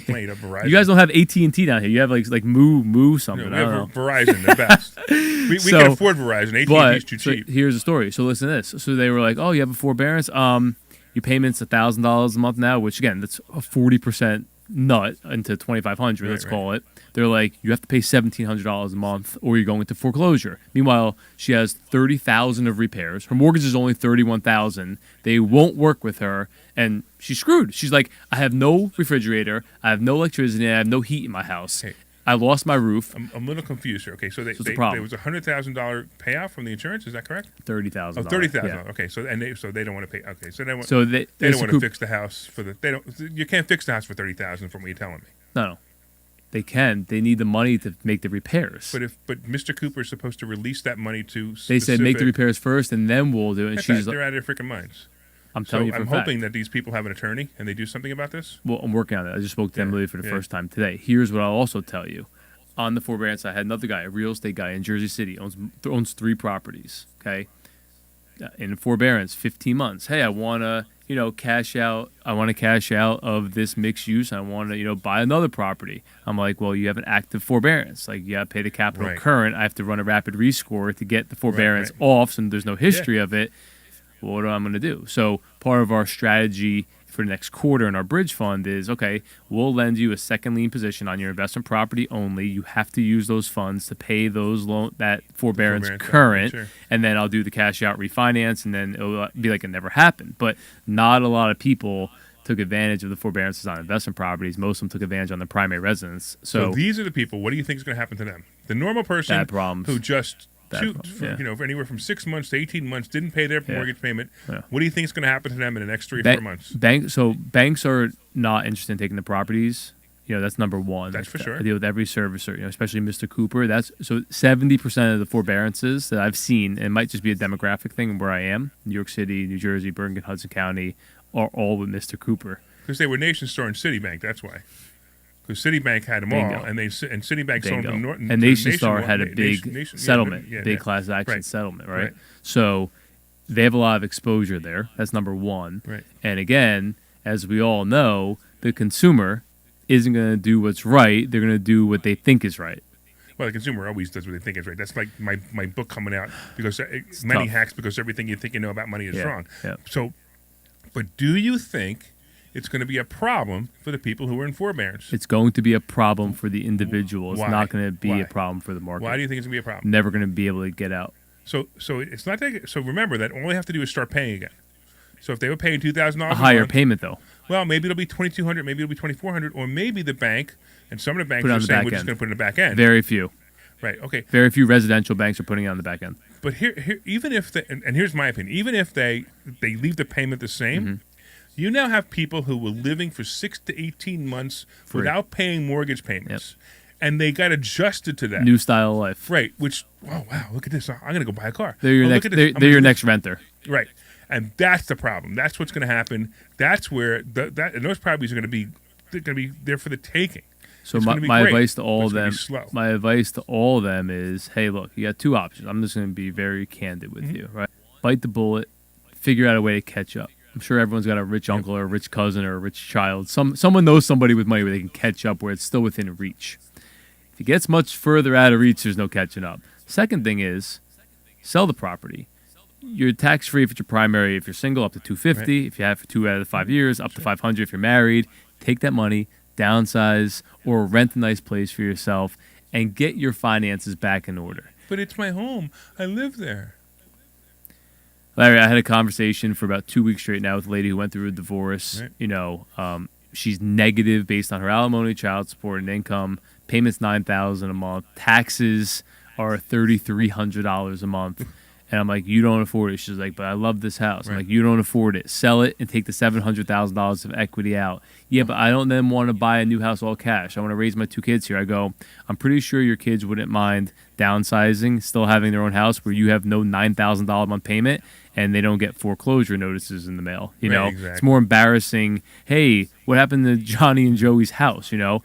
plane. You have Verizon. You guys don't have AT&T down here. You have like Moo something. We have Verizon. They're best. we can afford Verizon. AT&T is too cheap. Here's the story. So listen to this. So they were like, oh, you have a forbearance. Your payment's $1,000 a month now, which again, that's a 40% nut into $2,500. Let's call it. They're like, you have to pay $1,700 a month, or you're going into foreclosure. Meanwhile, she has $30,000 of repairs. Her mortgage is only $31,000. They won't work with her, and she's screwed. She's like, I have no refrigerator, I have no electricity, I have no heat in my house. Hey, I lost my roof. I'm a little confused here. Okay, so there was a $100,000 payout from the insurance. Is that correct? $30,000. Oh, $30,000. Yeah. Okay, so they don't want to pay. Okay, so they don't want to fix the house for the. They don't. You can't fix the house for $30,000 from what you're telling me. No. They can. They need the money to make the repairs. But Mr. Cooper is supposed to release that money to. They said make the repairs first, and then we'll do it. And she's they're out of their freaking minds. I'm telling you. I'm hoping that these people have an attorney and they do something about this. Well, I'm working on it. I just spoke to Emily for the first time today. Here's what I'll also tell you. On the forbearance, I had another guy, a real estate guy in Jersey City, owns 3 properties. Okay, in forbearance, 15 months. Hey, I want to cash out. I want to cash out of this mixed use. I want to buy another property. I'm like, well, you have an active forbearance. Like, you got to pay the capital current. I have to run a rapid rescore to get the forbearance off, and there's no history of it. Well, what am I going to do? So part of our strategy for the next quarter in our bridge fund is, okay, we'll lend you a second lien position on your investment property only. You have to use those funds to pay those that forbearance current, and then I'll do the cash out refinance, and then it'll be like it never happened. But not a lot of people took advantage of the forbearances on investment properties. Most of them took advantage on the primary residence. So these are the people. What do you think is going to happen to them? The normal person who just anywhere from 6 months to 18 months didn't pay their mortgage payment. Yeah. What do you think is going to happen to them in the next 3 or 4 months? Banks are not interested in taking the properties. That's number one. That's for sure. I deal with every servicer, especially Mr. Cooper. So 70% of the forbearances that I've seen, and it might just be a demographic thing where I am, New York City, New Jersey, Bergen, Hudson County, are all with Mr. Cooper. Because they were Nation Store and Citibank, that's why. because Citibank had them Bingo. all, and Citibank sold them to Norton. And to Nation Star Nationwide- had a big settlement, big yeah. class action Right. settlement, right? Right. So they have a lot of exposure there. That's number one. Right. And again, as we all know, the consumer isn't going to do what's right. They're going to do what they think is right. Well, the consumer always does what they think is right. That's like my book coming out because many tough. hacks because everything you think you know about money is Yeah, wrong. yeah. So, but do you think it's going to be a problem for the people who are in forbearance? It's going to be a problem for the individual. It's Why? not going to be Why? a problem for the market. Why do you think it's going to be a problem? Never going to be able to get out. So it's not that. So remember that all they have to do is start paying again. So if they were paying $2,000 A higher month, payment, though. well, maybe it'll be $2,200, maybe it'll be $2,400, or maybe the bank and some of the banks Put it on are the saying back we're just end. going to put it in the back end. Very few. Right. Okay. Very few residential banks are putting it on the back end. But here, even if and here's my opinion, even if they leave the payment the same, Mm-hmm. you now have people who were living for 6 to 18 months Free. without paying mortgage payments, and they got adjusted to that. New style of life. Right. Which, oh wow, look at this! I'm going to go buy a car. They're your Oh, next. look at this. They're your next renter. Right. And that's the problem. That's what's going to happen. That's where and those properties are going to be there for the taking. So It's my, gonna be my great, advice to but all it's of gonna them, be slow. my advice to all of them is, hey, look, you got two options. I'm just going to be very candid with Mm-hmm. you, right? Bite the bullet, figure out a way to catch up. I'm sure everyone's got a rich uncle or a rich cousin or a rich child. Someone knows somebody with money where they can catch up where it's still within reach. If it gets much further out of reach, there's no catching up. Second thing is, sell the property. You're tax free if it's your primary. If you're single, up to $250. Right. If you have for 2 out of the 5 years, up to $500. If you're married, take that money, downsize, or rent a nice place for yourself, and get your finances back in order. But it's my home. I live there. Larry, I had a conversation for about 2 weeks straight now with a lady who went through a divorce. Right. You know, she's negative based on her alimony, child support, and income. Payments $9,000 a month. Taxes are $3,300 a month. And I'm like, you don't afford it. She's like, but I love this house. I'm Right. like, you don't afford it. Sell it and take the $700,000 of equity out. Yeah, but I don't then want to buy a new house all cash. I want to raise my 2 kids here. I go, I'm pretty sure your kids wouldn't mind downsizing, still having their own house where you have no $9,000 a month payment and they don't get foreclosure notices in the mail. You Right, know, exactly. it's more embarrassing. Hey, what happened to Johnny and Joey's house? You know,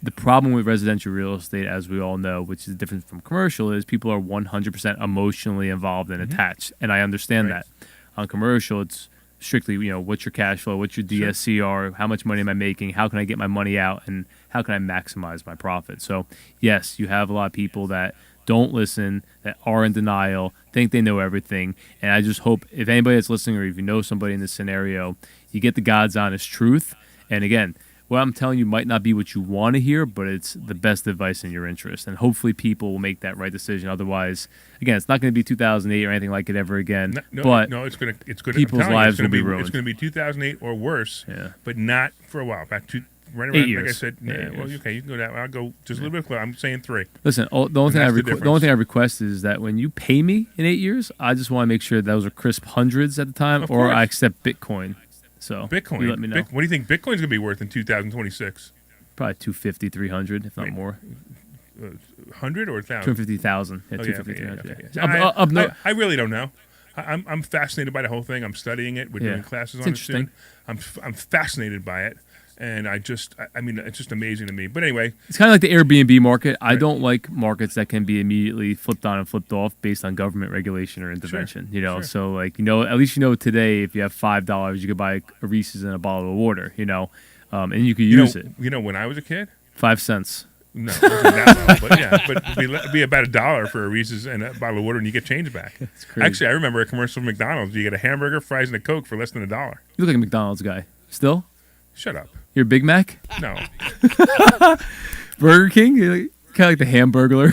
the problem with residential real estate, as we all know, which is different from commercial, is people are 100% emotionally involved and attached. And I understand Right. that. On commercial, it's strictly, you know, what's your cash flow? What's your DSCR? How much money am I making? How can I get my money out? And how can I maximize my profit? So, yes, you have a lot of people that don't listen, that are in denial, think they know everything. And I just hope if anybody that's listening or if you know somebody in this scenario, you get the God's honest truth. And again, what I'm telling you might not be what you want to hear, but it's the best advice in your interest. And hopefully people will make that right decision. Otherwise, again, it's not going to be 2008 or anything like it ever again. But it's going to people's lives will be It's ruined. going to be 2008 or worse. Yeah. But not for a while. Right 8 around, like I years. said. 8 Yeah, well, years. okay, you can go that way. I'll go just a little bit closer. I'm saying 3. Listen, the only thing that's the the only thing I difference. request is that when you pay me in 8 years, I just want to make sure those are crisp hundreds at the time, Of or course. I accept Bitcoin. So Bitcoin. you let me know. What do you think Bitcoin's going to be worth in 2026? Probably 250, 300, if not Wait. more. 100 or 1,000? 250,000. Yeah, Okay, 250, okay, 300. okay. Yeah. Up north. I really don't know. I'm fascinated by the whole thing. I'm studying it. We're Yeah. doing classes It's on it soon. interesting. I'm fascinated by it, and I mean, it's just amazing to me. But anyway, It's kind of like the Airbnb market. I Right. don't like markets that can be immediately flipped on and flipped off based on government regulation or intervention. You know, sure. so like at least today if you have $5, you could buy a Reese's and a bottle of water. And you could use it. When I was a kid, 5 cents. no, it wasn't that low, but yeah, but it'd be about $1 for a Reese's and a bottle of water, and you get change back. It's crazy. Actually, I remember a commercial from McDonald's. You get a hamburger, fries, and a Coke for less than $1. You look like a McDonald's guy. Still, Shut up. you're a Big Mac, No. Burger King. You're kind of like the Hamburglar.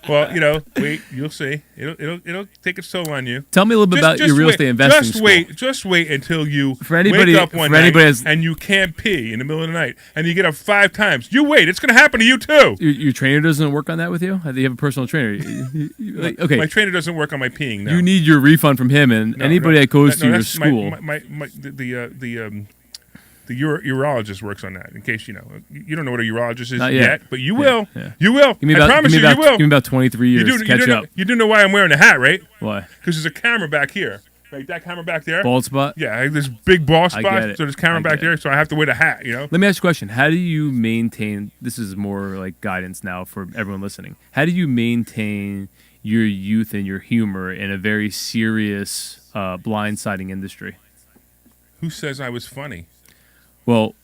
Well, wait. You'll see. It'll take its toll on you. Tell me a little bit about your real wait, estate investing school. Just wait until you For anybody- wake up one for anybody night that's- and you can't pee in the middle of the night, and you get up 5 times. You wait. It's going to happen to you too. Your trainer doesn't work on that with you? Do you have a personal trainer? Okay, My trainer doesn't work on my peeing now. you need your refund from him and No, anybody no, that goes to your that's school. The urologist works on that. In case you don't know what a urologist is Not yet. but you Yeah, will. yeah. You will. Give me I about, promise give me you, about, you will. Give me about 23 years to catch up. You do know why I'm wearing a hat, right? Why? Because there's a camera back here, Right, that camera back there. Bald spot. Yeah, I have this big ball spot. get it. So there's camera I back get there. So I have to wear the hat. Let me ask you a question. How do you maintain? This is more like guidance now for everyone listening. How do you maintain your youth and your humor in a very serious, blindsiding industry? Who says I was funny? Well,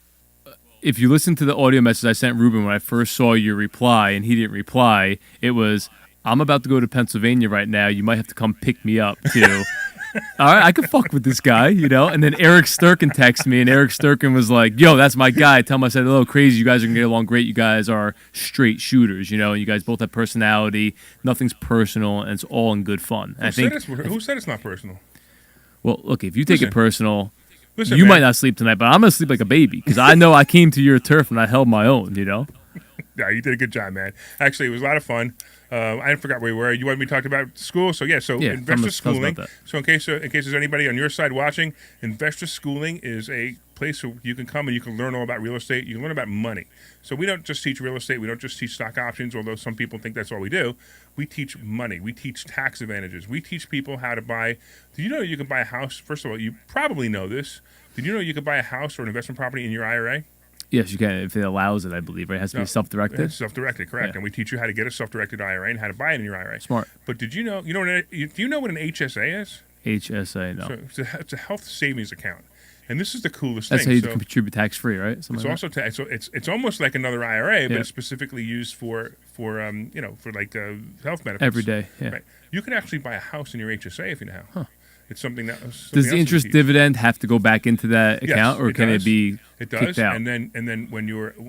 if you listen to the audio message I sent Ruben when I first saw your reply and he didn't reply, it was, I'm about to go to Pennsylvania right now. You might have to come pick me up, too. All right, I can fuck with this guy, And then Eric Sturkin texted me, and Eric Sturkin was like, yo, that's my guy. Tell him I said, hello, crazy. You guys are going to get along great. You guys are straight shooters, and you guys both have personality. Nothing's personal, and it's all in good fun. Who said it's not personal? Well, look, if you take it personal, Listen, you man. might not sleep tonight, but I'm going to sleep like a baby because I know I came to your turf and I held my own, Yeah, you did a good job, man. Actually, it was a lot of fun. I forgot where we were. You wanted me to talk about school, so investor tell us schooling. about that. So in case there's anybody on your side watching, investor schooling is a place where you can come and you can learn all about real estate. You can learn about money. So we don't just teach real estate. We don't just teach stock options, although some people think that's all we do. We teach money. We teach tax advantages. We teach people how to buy. Did you know you can buy a house? First of all, you probably know this. Did you know you could buy a house or an investment property in your IRA? Yes, you can, if it allows it, I believe, right? It has to be self-directed? It's self-directed, correct. Yeah. And we teach you how to get a self-directed IRA and how to buy it in your IRA. Smart. But do you know what an HSA is? HSA, no. So it's a health savings account. And this is the coolest That's thing. how you contribute tax-free, right? It's also it's almost like another IRA, but Yeah. it's specifically used for like health benefits. Every day, yeah. Right. You can actually buy a house in your HSA if you know how. It's something that. Does the interest dividend have to go back into that account, or can it be It kicked does, out? and then when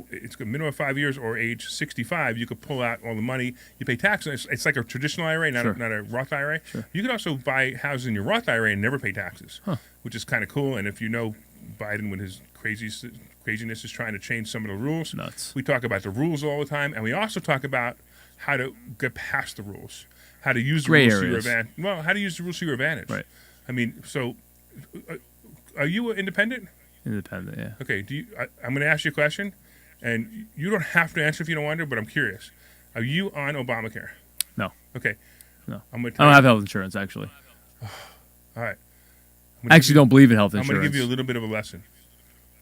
it's a minimum of 5 years or age 65, you could pull out all the money. You pay tax. It's like a traditional IRA, not a Roth IRA. Sure. You can also buy houses in your Roth IRA and never pay taxes, which is kind of cool. And if you know Biden, when his craziness is trying to change some of the rules, Nuts. we talk about the rules all the time, and we also talk about how to get past the rules, how to use the Gray rules to your areas. advantage. Well, how to use the rules to your advantage. Right. I mean, so are you independent? Independent, yeah. Okay, I'm going to ask you a question, and you don't have to answer if you don't want to, but I'm curious. Are you on Obamacare? No. Okay. No. I'm going to I don't have health insurance, actually. All right. I actually don't believe in health I'm insurance. going to give you a little bit of a lesson.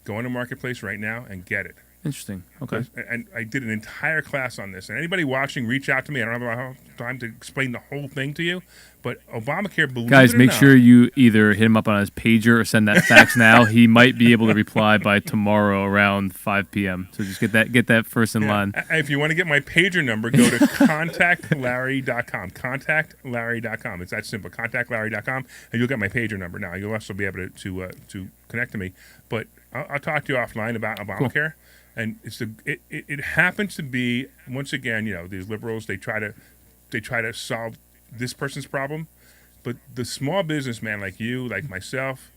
Go on the marketplace right now and get it. Interesting. Okay. And I did an entire class on this. And anybody watching, reach out to me. I don't have time to explain the whole thing to you, but Obamacare, believe Guys, it or make not, sure you either hit him up on his pager or send that fax now. He might be able to reply by tomorrow around 5 p.m. So just get that first in line. If you want to get my pager number, go to contactlarry.com. Contactlarry.com. It's that simple. Contactlarry.com, and you'll get my pager number. Now you'll also be able to connect to me. But I'll talk to you offline about Obamacare. Cool. And it happens to be, once again, these liberals, they try to solve this person's problem, but the small businessman like you, like myself,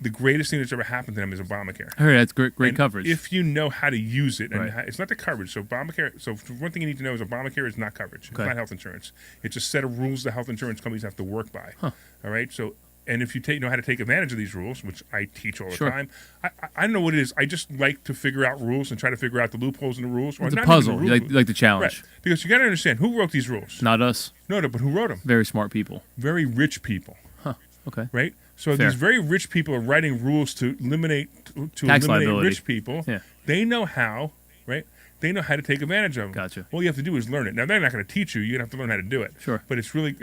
the greatest thing that's ever happened to them is Obamacare. I heard that's great coverage. If you know how to use it, and Right. it's not the coverage. So Obamacare. So one thing you need to know is Obamacare is not coverage. It's not health insurance. It's a set of rules the health insurance companies have to work by. Huh. All right. So. And if you know how to take advantage of these rules, which I teach all the Sure. time, I don't know what it is. I just like to figure out rules and try to figure out the loopholes in the rules. Or It's a not even puzzle. the You rules. like the challenge. Right. Because you got to understand, who wrote these rules? Not us. No, but who wrote them? Very smart people. Very rich people. Huh. Okay. Right? So Fair. these very rich people are writing rules to eliminate Tax liability. rich people. Yeah. They know how, right? They know how to take advantage of them. Gotcha. All you have to do is learn it. Now they're not going to teach you. You're going to have to learn how to do it. Sure. But it's really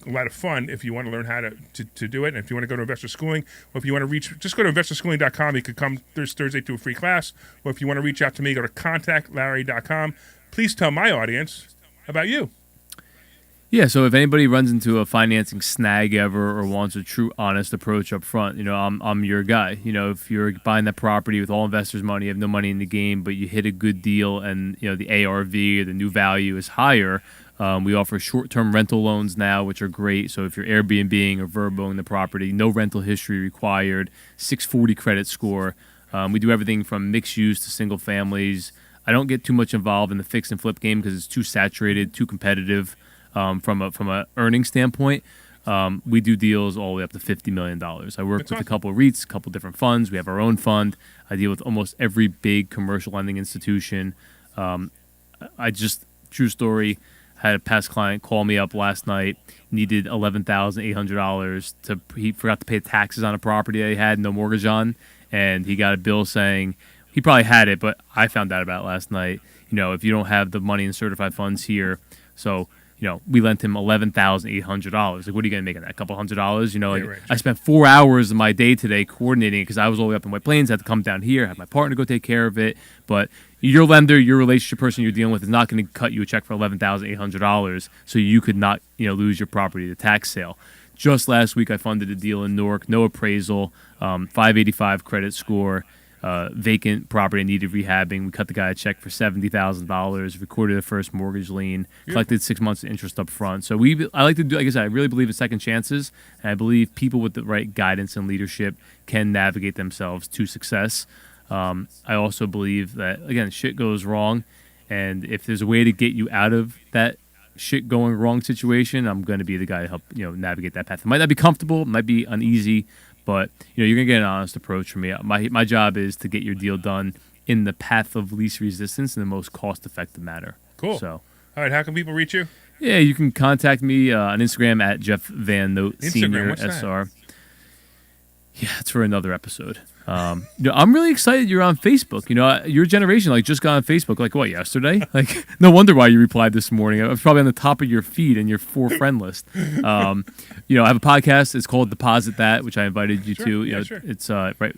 a lot of fun if you want to learn how to do it. And if you want to go to investor schooling, or if you want to just go to investorschooling.com. You could come this Thursday to a free class. Or if you want to reach out to me, go to contactlarry.com. Please tell my audience about you. Yeah, so if anybody runs into a financing snag ever or wants a true, honest approach up front, I'm your guy. If you're buying that property with all investors' money, you have no money in the game, but you hit a good deal and, the ARV or the new value is higher, we offer short-term rental loans now, which are great. So if you're Airbnb or verboing the property, no rental history required, 640 credit score. We do everything from mixed use to single families. I don't get too much involved in the fix and flip game because it's too saturated, too competitive. From a earnings standpoint, we do deals all the way up to $50 million. I work with a couple of REITs, a couple of different funds. We have our own fund. I deal with almost every big commercial lending institution. True story, Had a past client call me up last night, needed $11,800 he forgot to pay taxes on a property that he had no mortgage on, and he got a bill saying he probably had it, but I found out about it last night. If you don't have the money in certified funds here, so we lent him $11,800. Like, what are you going to make on that? A couple $100? Right. I spent 4 hours of my day today coordinating it because I was all the way up in White Plains. I had to come down here, have my partner go take care of it. But your lender, your relationship person you're dealing with is not going to cut you a check for $11,800 so you could not, lose your property to tax sale. Just last week, I funded a deal in Newark, no appraisal, 585 credit score. Vacant property needed rehabbing. We cut the guy a check for $70,000. Recorded the first mortgage lien. Collected 6 months of interest up front. So I like to do. Like I said, I really believe in second chances, and I believe people with the right guidance and leadership can navigate themselves to success. I also believe that again, shit goes wrong, and if there's a way to get you out of that shit going wrong situation, I'm going to be the guy to help navigate that path. It might not be comfortable, it might be uneasy. But you're gonna get an honest approach from me. My job is to get your deal done in the path of least resistance in the most cost-effective manner. Cool. So, all right, how can people reach you? Yeah, you can contact me on Instagram at Jeff VanNote Senior what's that? SR. Yeah, it's for another episode. I'm really excited you're on Facebook. Your generation just got on Facebook what, yesterday? No wonder why you replied this morning. I was probably on the top of your feed and your friend list. I have a podcast. It's called Deposit That, which I invited you to. Sure. It's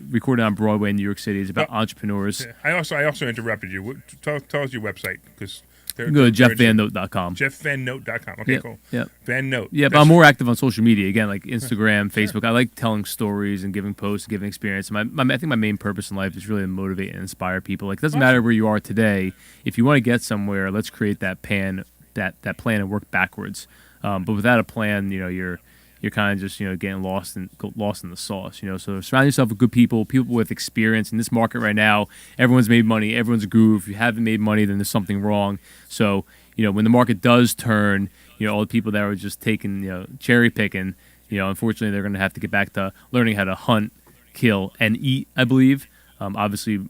recorded on Broadway in New York City. It's about entrepreneurs. Yeah. I also interrupted you. Tell us your website because. Go to jeffvannote.com. Jeffvannote.com. Okay, cool. Yeah. VanNote. Yeah, but I'm more active on social media. Again, like Instagram, Facebook. I like telling stories and giving posts, giving experience. I think my main purpose in life is really to motivate and inspire people. It doesn't matter where you are today. If you want to get somewhere, let's create that plan and work backwards. But without a plan, you're kind of just getting lost in the sauce. So surround yourself with good people with experience. In this market right now, everyone's made money, everyone's a guru. If you haven't made money, then there's something wrong. So when the market does turn, all the people that are just taking cherry picking, unfortunately they're going to have to get back to learning how to hunt, kill, and eat. I believe. Obviously,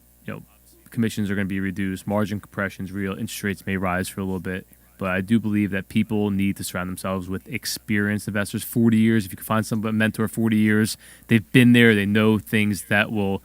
commissions are going to be reduced, margin compression's real, interest rates may rise for a little bit. But I do believe that people need to surround themselves with experienced investors. 40 years, if you can find a mentor 40 years, they've been there, they know things that will,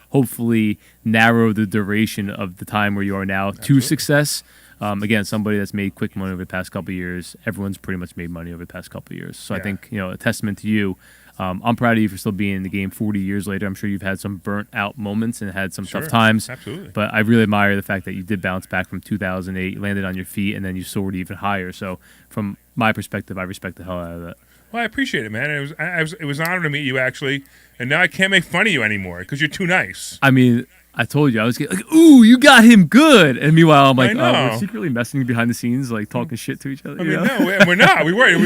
hopefully narrow the duration of the time where you are now to success. Again, somebody that's made quick money over the past couple of years, everyone's pretty much made money over the past couple of years. So I think, a testament to you. I'm proud of you for still being in the game 40 years later. I'm sure you've had some burnt out moments and had some tough times. Absolutely. But I really admire the fact that you did bounce back from 2008, you landed on your feet, and then you soared even higher. So from my perspective, I respect the hell out of that. Well, I appreciate it, man. It was an honor to meet you, actually. And now I can't make fun of you anymore because you're too nice. I mean, I told you, I was getting ooh, you got him good. And meanwhile, I'm like, we're secretly messing behind the scenes, talking shit to each other. I mean, no, we're not. We weren't.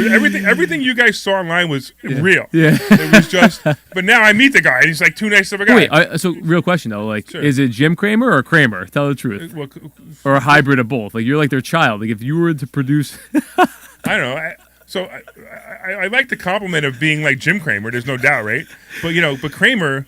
Everything you guys saw online was real. Yeah. It was just, but now I meet the guy, and he's too nice of a guy. Wait, so real question, though. Sure. Is it Jim Cramer or Kramer? Tell the truth. Or a hybrid of both. You're like their child. If you were to produce. I don't know. I like the compliment of being like Jim Cramer. There's no doubt, right? But Kramer.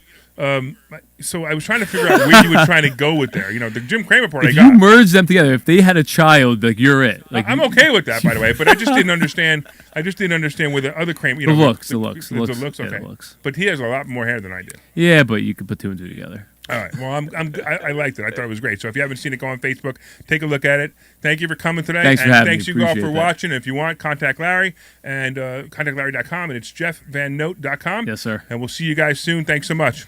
So I was trying to figure out where you were trying to go with there. The Jim Cramer part. If you merge them together, if they had a child, you're it. I'm okay with that, by the way. But I just didn't understand. I just didn't understand where the other Kramer. The looks. Okay. Yeah, the looks. But he has a lot more hair than I do. Yeah, but you could put two and two together. All right. Well, I liked it. I thought it was great. So if you haven't seen it, go on Facebook, take a look at it. Thank you for coming today. Thanks for having me. Thanks you all for Appreciate that. watching. If you want, contact Larry and contactlarry.com, and it's jeffvannote.com. Yes, sir. And we'll see you guys soon. Thanks so much.